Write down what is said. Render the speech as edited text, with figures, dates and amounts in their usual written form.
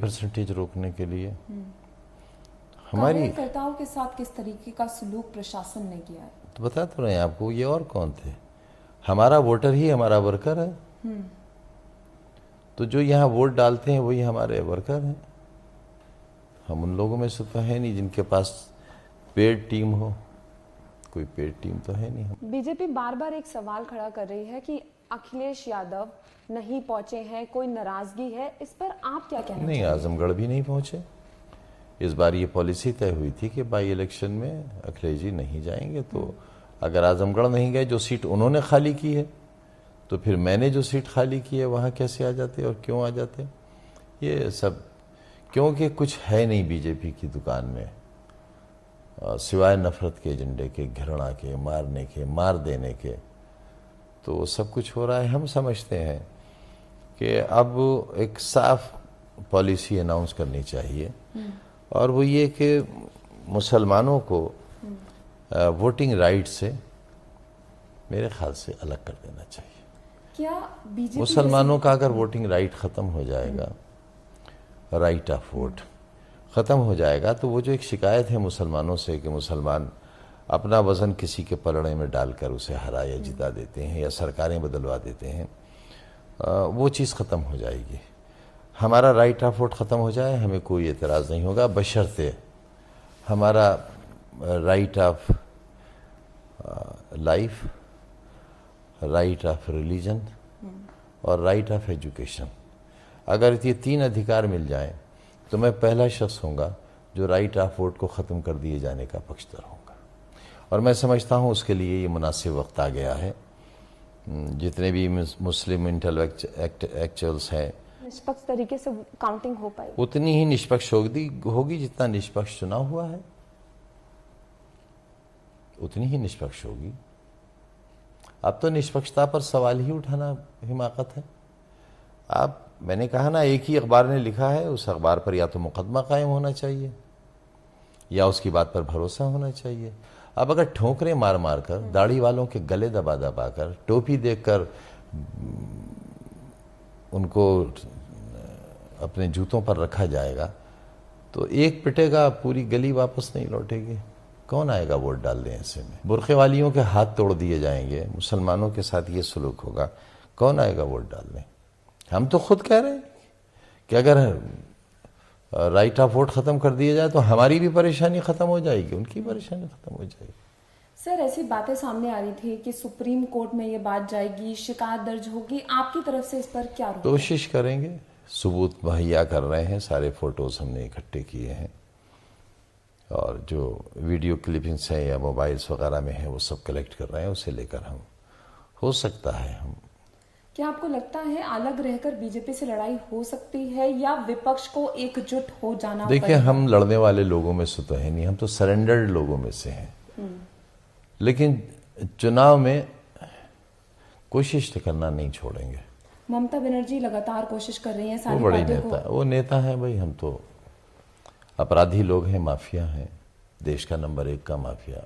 Percentage रोकने के लिए हमारी कार्यकर्ताओं के साथ किस तरीके का सलूक प्रशासन ने किया है? तो बता तो रहे हैं आपको, ये और कौन थे? हमारा वोटर ही हमारा वर्कर है। तो जो यहाँ वोट डालते हैं वही हमारे वर्कर हैं। हम उन लोगों में से तो है नहीं जिनके पास पेड टीम हो। कोई पेड टीम तो है नहीं। हम बीजेपी बार बार एक सवाल खड़ा कर रही है कि अखिलेश यादव नहीं पहुंचे हैं, कोई नाराजगी है, इस पर आप क्या कहना नहीं, आजमगढ़ भी नहीं पहुंचे। इस बार ये पॉलिसी तय हुई थी कि बाई इलेक्शन में अखिलेश जी नहीं जाएंगे। तो अगर आजमगढ़ नहीं गए, जो सीट उन्होंने खाली की है, तो फिर मैंने जो सीट खाली की है वहां कैसे आ जाते और क्यों आ जाते? ये सब क्योंकि कुछ है नहीं बीजेपी की दुकान में सिवाय नफरत के एजेंडे के, घृणा के, मारने के, मार देने के। तो सब कुछ हो रहा है। हम समझते हैं कि अब एक साफ पॉलिसी अनाउंस करनी चाहिए, और वो ये कि मुसलमानों को वोटिंग राइट से मेरे ख्याल से अलग कर देना चाहिए। क्या बीजेपी मुसलमानों का अगर वोटिंग राइट ख़त्म हो जाएगा, राइट ऑफ वोट ख़त्म हो जाएगा, तो वो जो एक शिकायत है मुसलमानों से कि मुसलमान अपना वज़न किसी के पलड़े में डालकर उसे हरा या जिता देते हैं या सरकारें बदलवा देते हैं, वो चीज़ ख़त्म हो जाएगी। हमारा राइट ऑफ वोट ख़त्म हो जाए, हमें कोई एतराज़ नहीं होगा, बशर्ते हमारा right of life, right of religion और राइट ऑफ एजुकेशन, अगर ये तीन अधिकार मिल जाएं, तो मैं पहला शख्स होऊंगा जो राइट ऑफ वोट को ख़त्म कर दिए जाने का पक्षधर होऊंगा। और मैं समझता हूँ उसके लिए ये मुनासिब वक्त आ गया है। जितने भी मुस्लिम इंटेलेक्चुअल्स हैं, निष्पक्ष तरीके से काउंटिंग हो पाएगी, उतनी ही निष्पक्ष होगी जितना निष्पक्ष चुनाव हुआ है, उतनी ही निष्पक्ष होगी। अब तो निष्पक्षता पर सवाल ही उठाना हिमाकत है। मैंने कहा ना, एक ही अखबार ने लिखा है, उस अखबार पर या तो मुकदमा कायम होना चाहिए या उसकी बात पर भरोसा होना चाहिए। अब अगर ठोकरें मार मार कर, दाढ़ी वालों के गले दबा दबा कर, टोपी देखकर उनको अपने जूतों पर रखा जाएगा, तो एक पिटेगा, पूरी गली वापस नहीं लौटेगी। कौन आएगा वोट डालने ऐसे में? बुरखे वालियों के हाथ तोड़ दिए जाएंगे, मुसलमानों के साथ ये सलूक होगा, कौन आएगा वोट डालने? हम तो खुद कह रहे हैं कि अगर राइट ऑफ वोट ख़त्म कर दिया जाए तो हमारी भी परेशानी ख़त्म हो जाएगी, उनकी परेशानी ख़त्म हो जाएगी। सर, ऐसी बातें सामने आ रही थी कि सुप्रीम कोर्ट में ये बात जाएगी, शिकायत दर्ज होगी, आपकी तरफ से इस पर क्या रोक? कोशिश करेंगे, सबूत मुहैया कर रहे हैं, सारे फोटोज हमने इकट्ठे किए हैं, और जो वीडियो क्लिपिंग्स हैं या मोबाइल्स वगैरह में हैं वो सब कलेक्ट कर रहे हैं। उसे लेकर हम, हो सकता है हम, क्या आपको लगता है अलग रहकर बीजेपी से लड़ाई हो सकती है या विपक्ष को एकजुट हो जाना? देखिए, हम लड़ने वाले लोगों में से तो है नहीं, हम तो सरेंडर्ड लोगों में से हैं। लेकिन चुनाव में कोशिश करना नहीं छोड़ेंगे। ममता बनर्जी लगातार कोशिश कर रही हैं सारी वो बड़ी बातों नेता, वो नेता है भाई। हम तो अपराधी लोग हैं, माफिया हैं, देश का नंबर 1 का माफिया।